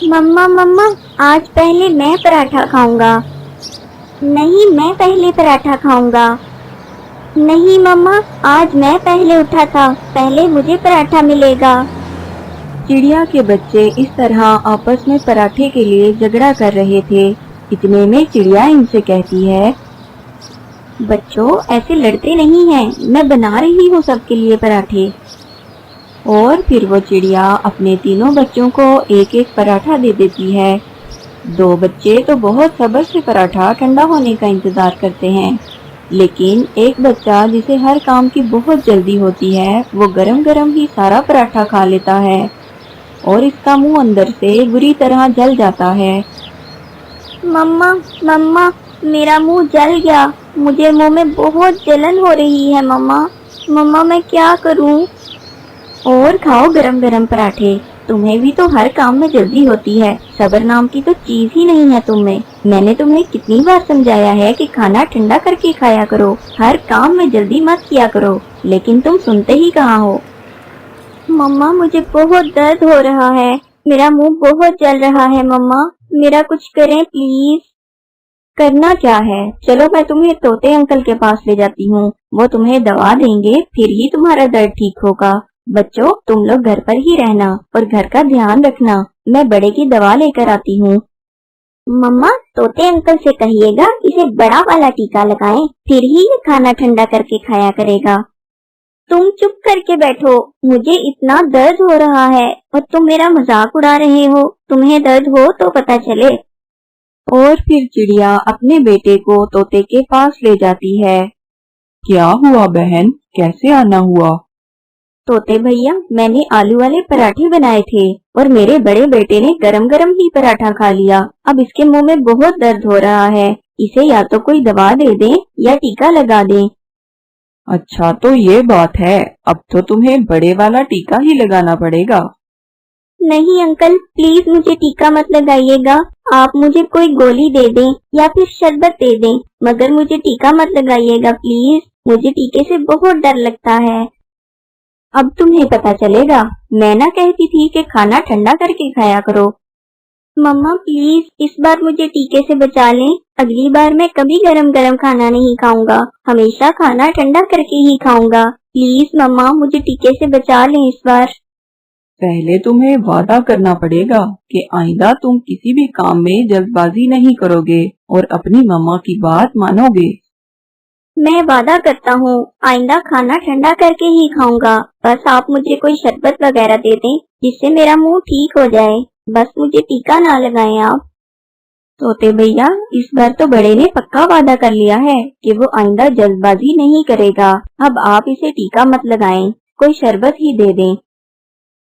मम्मा मम्मा, आज पहले मैं पराठा खाऊंगा। नहीं, मैं पहले पराठा खाऊंगा। नहीं मम्मा, आज मैं पहले उठा था, पहले मुझे पराठा मिलेगा। चिड़िया के बच्चे इस तरह आपस में पराठे के लिए झगड़ा कर रहे थे। इतने में चिड़िया इनसे कहती है, बच्चों, ऐसे लड़ते नहीं हैं, मैं बना रही हूँ सबके लिए पराठे। और फिर वो चिड़िया अपने तीनों बच्चों को एक एक पराठा दे देती है। दो बच्चे तो बहुत सब्र से पराठा ठंडा होने का इंतजार करते हैं, लेकिन एक बच्चा जिसे हर काम की बहुत जल्दी होती है, वो गरम गरम ही सारा पराठा खा लेता है और इसका मुंह अंदर से बुरी तरह जल जाता है। मम्मा मम्मा, मेरा मुंह जल गया, मुझे मुंह में बहुत जलन हो रही है। मम्मा मम्मा, मैं क्या करूं? और खाओ गरम गरम पराठे, तुम्हें भी तो हर काम में जल्दी होती है, सब्र नाम की तो चीज ही नहीं है तुम में। मैंने तुम्हें कितनी बार समझाया है कि खाना ठंडा करके खाया करो, हर काम में जल्दी मत किया करो, लेकिन तुम सुनते ही कहाँ हो। मम्मा, मुझे बहुत दर्द हो रहा है, मेरा मुंह बहुत जल रहा है। मम्मा, मेरा कुछ करें प्लीज। करना क्या है, चलो मैं तुम्हें तोते अंकल के पास ले जाती हूँ, वो तुम्हें दवा देंगे, फिर ही तुम्हारा दर्द ठीक होगा। बच्चों, तुम लोग घर पर ही रहना और घर का ध्यान रखना, मैं बड़े की दवा लेकर आती हूँ। मम्मा, तोते अंकल से कहिएगा इसे बड़ा वाला टीका लगाएं, फिर ही ये खाना ठंडा करके खाया करेगा। तुम चुप करके बैठो, मुझे इतना दर्द हो रहा है और तुम मेरा मजाक उड़ा रहे हो। तुम्हें दर्द हो तो पता चले। और फिर चिड़िया अपने बेटे को तोते के पास ले जाती है। क्या हुआ बहन, कैसे आना हुआ? तोते भैया, मैंने आलू वाले पराठे बनाए थे और मेरे बड़े बेटे ने गरम गरम ही पराठा खा लिया। अब इसके मुंह में बहुत दर्द हो रहा है, इसे या तो कोई दवा दे दे या टीका लगा दे। अच्छा, तो ये बात है, अब तो तुम्हें बड़े वाला टीका ही लगाना पड़ेगा। नहीं अंकल, प्लीज मुझे टीका मत लगाइएगा, आप मुझे कोई गोली दे दें या फिर शरबत दे दें, मगर मुझे टीका मत लगाइएगा प्लीज, मुझे टीके से बहुत डर लगता है। अब तुम्हें पता चलेगा, मैं ना कहती थी कि खाना ठंडा करके खाया करो। मम्मा प्लीज, इस बार मुझे टीके से बचा लें, अगली बार मैं कभी गरम गरम खाना नहीं खाऊंगा, हमेशा खाना ठंडा करके ही खाऊंगा। प्लीज मम्मा, मुझे टीके से बचा लें इस बार। पहले तुम्हें वादा करना पड़ेगा कि आइंदा तुम किसी भी काम में जल्दबाजी नहीं करोगे और अपनी मम्मा की बात मानोगे। मैं वादा करता हूँ, आइंदा खाना ठंडा करके ही खाऊंगा, बस आप मुझे कोई शरबत वगैरह दे दें जिससे मेरा मुंह ठीक हो जाए, बस मुझे टीका ना लगाएं आप। तोते भैया, इस बार तो बड़े ने पक्का वादा कर लिया है कि वो आइंदा जल्दबाजी नहीं करेगा, अब आप इसे टीका मत लगाएं, कोई शरबत ही दे दें।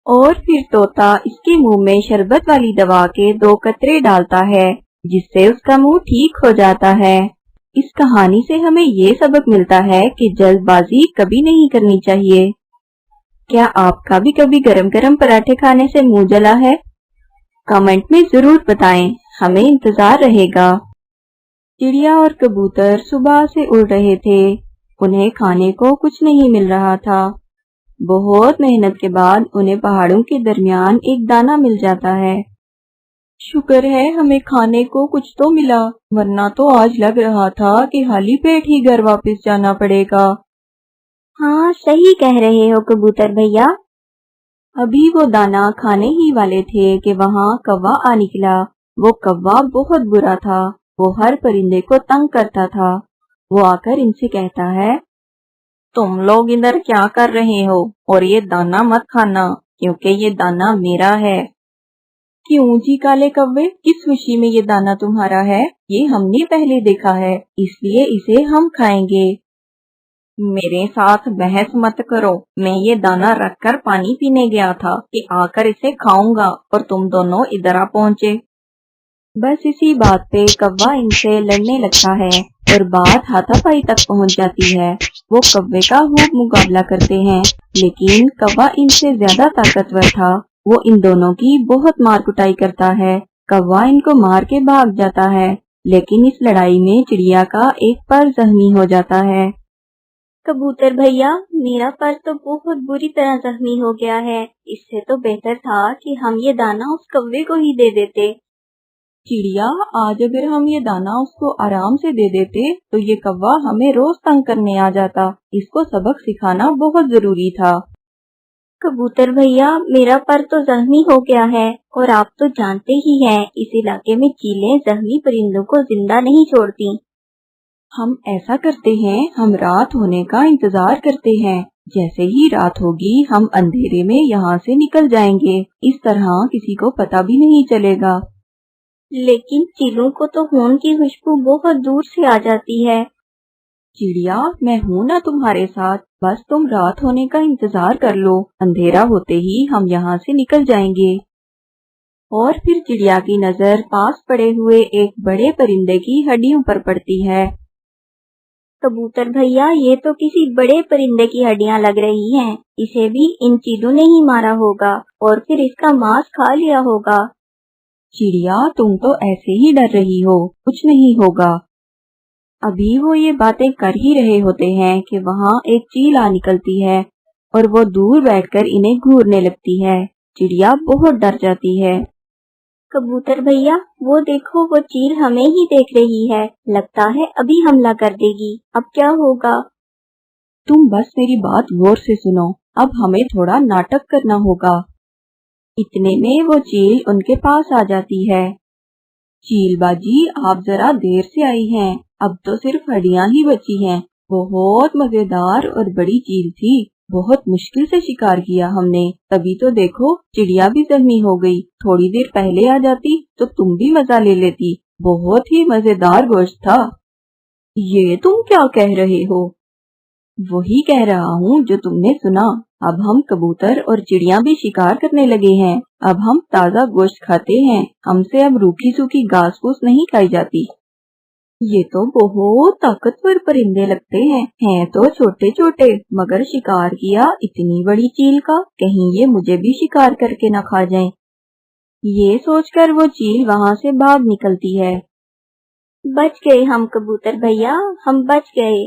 और फिर तोता इसके मुंह में शरबत वाली दवा के 2 कतरे डालता है, जिससे उसका मुंह ठीक हो जाता है। इस कहानी से हमें ये सबक मिलता है कि जल्दबाजी कभी नहीं करनी चाहिए। क्या आपका भी कभी गरम गरम पराठे खाने से मुंह जला है? कमेंट में जरूर बताएं, हमें इंतजार रहेगा। चिड़िया और कबूतर सुबह से उड़ रहे थे, उन्हें खाने को कुछ नहीं मिल रहा था। बहुत मेहनत के बाद उन्हें पहाड़ों के दरमियान एक दाना मिल जाता है। शुक्र है हमें खाने को कुछ तो मिला, वरना तो आज लग रहा था कि खाली पेट ही घर वापस जाना पड़ेगा। हाँ, सही कह रहे हो कबूतर भैया। अभी वो दाना खाने ही वाले थे कि वहाँ कौवा आ निकला। वो कौवा बहुत बुरा था, वो हर परिंदे को तंग करता था। वो आकर इनसे कहता है, तुम लोग इधर क्या कर रहे हो, और ये दाना मत खाना क्योंकि ये दाना मेरा है। क्यों जी काले कौवे, किस खुशी में ये दाना तुम्हारा है? ये हमने पहले देखा है, इसलिए इसे हम खाएंगे। मेरे साथ बहस मत करो, मैं ये दाना रखकर पानी पीने गया था कि आकर इसे खाऊंगा और तुम दोनों इधर आ पहुँचे। बस इसी बात पे कौवा इनसे लड़ने लगता है और बात हाथापाई तक पहुंच जाती है। वो कौवे का खूब मुकाबला करते हैं, लेकिन कौवा इनसे ज्यादा ताकतवर था। वो इन दोनों की बहुत मार कुटाई करता है। कौवा इनको मार के भाग जाता है, लेकिन इस लड़ाई में चिड़िया का एक पर जख्मी हो जाता है। कबूतर भैया, मेरा पर तो बहुत बुरी तरह जख्मी हो गया है। इससे तो बेहतर था कि हम ये दाना उस कौवे को ही दे देते। चिड़िया, आज अगर हम ये दाना उसको आराम से दे देते तो ये कौवा हमें रोज तंग करने आ जाता। इसको सबक सिखाना बहुत जरूरी था। कबूतर भैया, मेरा पर तो जख्मी हो गया है और आप तो जानते ही हैं, इस इलाके में चीलें जख्मी परिंदों को जिंदा नहीं छोड़ती। हम ऐसा करते हैं, हम रात होने का इंतजार करते हैं। जैसे ही रात होगी हम अंधेरे में यहाँ से निकल जाएंगे। इस तरह किसी को पता भी नहीं चलेगा। लेकिन चीलों को तो खून की खुशबू बहुत दूर से आ जाती है। चिड़िया, मैं हूँ ना तुम्हारे साथ, बस तुम रात होने का इंतजार कर लो। अंधेरा होते ही हम यहाँ से निकल जाएंगे। और फिर चिड़िया की नजर पास पड़े हुए एक बड़े परिंदे की हड्डियों पर पड़ती है। कबूतर भैया, ये तो किसी बड़े परिंदे की हड्डियां लग रही हैं। इसे भी इन चीलों ने ही मारा होगा और फिर इसका मांस खा लिया होगा। चिड़िया, तुम तो ऐसे ही डर रही हो, कुछ नहीं होगा। अभी वो ये बातें कर ही रहे होते हैं कि वहाँ एक चील आ निकलती है और वो दूर बैठकर इन्हें घूरने लगती है। चिड़िया बहुत डर जाती है। कबूतर भैया, वो देखो, वो चील हमें ही देख रही है। लगता है अभी हमला कर देगी। अब क्या होगा? तुम बस मेरी बात गौर से सुनो। अब हमें थोड़ा नाटक करना होगा। इतने में वो चील उनके पास आ जाती है। चील बाजी, आप जरा देर से आई हैं। अब तो सिर्फ हड्डियां ही बची हैं। बहुत मजेदार और बड़ी चील थी। बहुत मुश्किल से शिकार किया हमने, तभी तो देखो चिड़िया भी जख्मी हो गई। थोड़ी देर पहले आ जाती तो तुम भी मजा ले लेती। बहुत ही मजेदार गोश्त था। ये तुम क्या कह रहे हो? वही कह रहा हूँ जो तुमने सुना। अब हम कबूतर और चिड़िया भी शिकार करने लगे हैं। अब हम ताज़ा गोश्त खाते हैं। हमसे अब रूखी सूखी घास फूस नहीं खाई जाती। ये तो बहुत ताकतवर परिंदे लगते हैं तो छोटे छोटे, मगर शिकार किया इतनी बड़ी चील का, कहीं ये मुझे भी शिकार करके न खा जाए। ये सोचकर वो चील वहाँ से भाग निकलती है। बच गए हम कबूतर भैया, हम बच गए।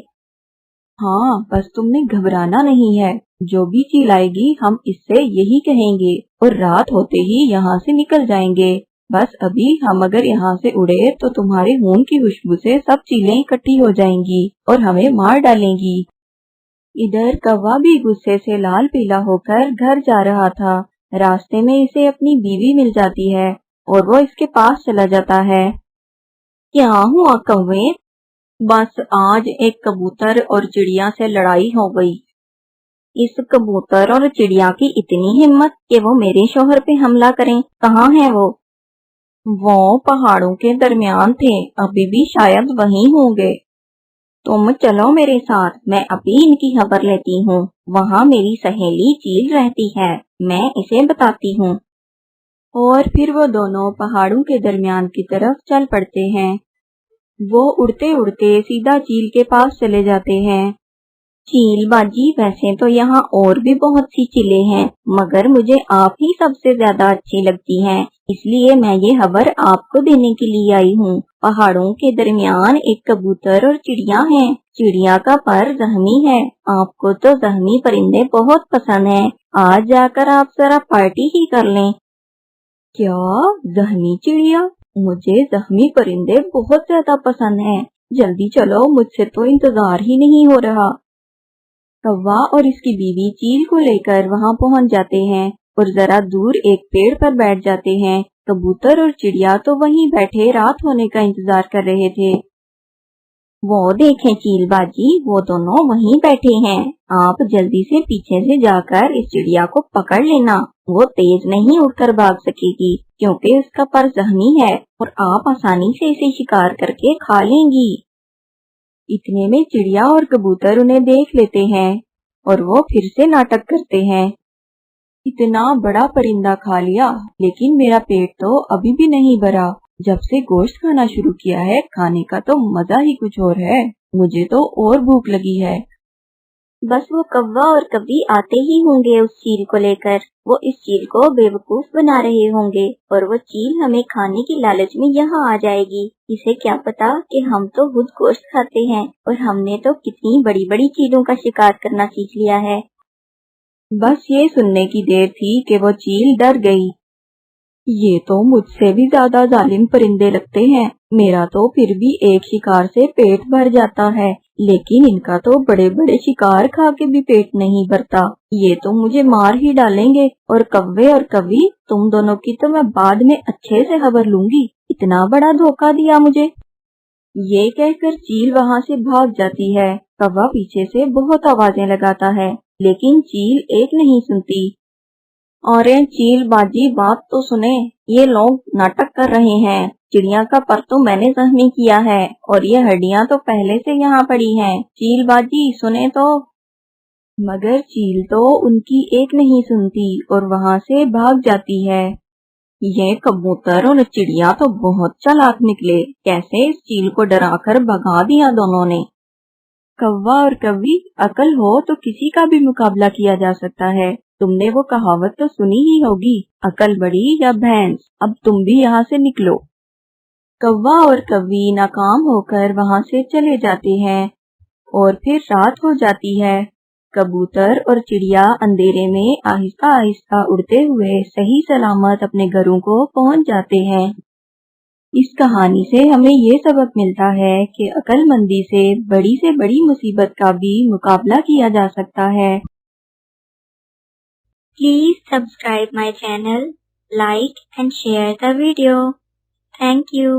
हाँ, बस तुमने घबराना नहीं है। जो भी चील आएगी हम इससे यही कहेंगे और रात होते ही यहाँ से निकल जाएंगे। बस अभी हम अगर यहाँ से उड़े तो तुम्हारे खून की खुशबू से सब चीलें इकट्ठी हो जाएंगी और हमें मार डालेंगी। इधर कौवा भी गुस्से से लाल पीला होकर घर जा रहा था। रास्ते में इसे अपनी बीवी मिल जाती है और वो इसके पास चला जाता है। क्या हुआ कौवे? बस आज एक कबूतर और चिड़िया से लड़ाई हो गई। इस कबूतर और चिड़िया की इतनी हिम्मत कि वो मेरे शौहर पे हमला करें। कहाँ है वो? वो पहाड़ों के दरमियान थे, अभी भी शायद वहीं होंगे। तुम चलो मेरे साथ, मैं अभी इनकी खबर लेती हूँ। वहाँ मेरी सहेली चील रहती है, मैं इसे बताती हूँ। और फिर वो दोनों पहाड़ों के दरमियान की तरफ चल पड़ते हैं। वो उड़ते उड़ते सीधा चील के पास चले जाते हैं। चील बाजी, वैसे तो यहाँ और भी बहुत सी चीलें हैं, मगर मुझे आप ही सबसे ज्यादा अच्छी लगती हैं, इसलिए मैं ये खबर आपको देने के लिए आई हूँ। पहाड़ों के दरमियान एक कबूतर और चिड़िया है। चिड़िया का पर जख्मी है। आपको तो जख्मी परिंदे बहुत पसंद हैं। आज जाकर आप जरा पार्टी ही कर लें। क्या? जख्मी चिड़िया? मुझे जख्मी परिंदे बहुत ज्यादा पसंद हैं। जल्दी चलो, मुझसे तो इंतजार ही नहीं हो रहा। कौवा और इसकी बीवी चील को लेकर वहां पहुंच जाते हैं और जरा दूर एक पेड़ पर बैठ जाते हैं। कबूतर और चिड़िया तो वहीं बैठे रात होने का इंतजार कर रहे थे। वो देखें चील बाजी, वो दोनों वहीं बैठे हैं। आप जल्दी से पीछे से जाकर इस चिड़िया को पकड़ लेना। वो तेज नहीं उड़कर भाग सकेगी क्योंकि उसका पर जख्मी है और आप आसानी से इसे शिकार करके खा लेंगी। इतने में चिड़िया और कबूतर उन्हें देख लेते हैं और वो फिर से नाटक करते हैं। इतना बड़ा परिंदा खा लिया, लेकिन मेरा पेट तो अभी भी नहीं भरा। जब से गोश्त खाना शुरू किया है, खाने का तो मजा ही कुछ और है। मुझे तो और भूख लगी है। बस वो कौवा और कव्वी आते ही होंगे उस चील को लेकर। वो इस चील को बेवकूफ बना रहे होंगे और वो चील हमें खाने की लालच में यहाँ आ जाएगी। इसे क्या पता कि हम तो खुद गोश्त खाते हैं और हमने तो कितनी बड़ी बड़ी चीलों का शिकार करना सीख लिया है। बस ये सुनने की देर थी कि वो चील डर गई। ये तो मुझसे भी ज्यादा जालिम परिंदे लगते हैं। मेरा तो फिर भी एक शिकार से पेट भर जाता है, लेकिन इनका तो बड़े बड़े शिकार खा के भी पेट नहीं भरता। ये तो मुझे मार ही डालेंगे। और कव्वे और कव्वी, तुम दोनों की तो मैं बाद में अच्छे से खबर लूंगी। इतना बड़ा धोखा दिया मुझे। ये कहकर चील वहाँ से भाग जाती है। कौवा पीछे से बहुत आवाजें लगाता है, लेकिन चील एक नहीं सुनती। और चील बाजी, बात तो सुने, ये लोग नाटक कर रहे हैं। चिड़िया का पर तो मैंने जख्मी किया है और ये हड्डियां तो पहले से यहाँ पड़ी हैं। चील बाजी सुने तो। मगर चील तो उनकी एक नहीं सुनती और वहाँ से भाग जाती है। ये कबूतर और चिड़िया तो बहुत चालाक निकले। कैसे इस चील को डराकर भगा दिया दोनों ने। कौवा और कव्वी, अकल हो तो किसी का भी मुकाबला किया जा सकता है। तुमने वो कहावत तो सुनी ही होगी, अकल बड़ी या भैंस। अब तुम भी यहाँ से निकलो। कौवा और कव्वी नाकाम होकर वहाँ से चले जाते हैं और फिर रात हो जाती है। कबूतर और चिड़िया अंधेरे में आहिस्ता आहिस्ता उड़ते हुए सही सलामत अपने घरों को पहुँच जाते हैं। इस कहानी से हमें ये सबक मिलता है कि अक्लमंदी से बड़ी मुसीबत का भी मुकाबला किया जा सकता है। Please subscribe my channel, like and share the video. Thank you.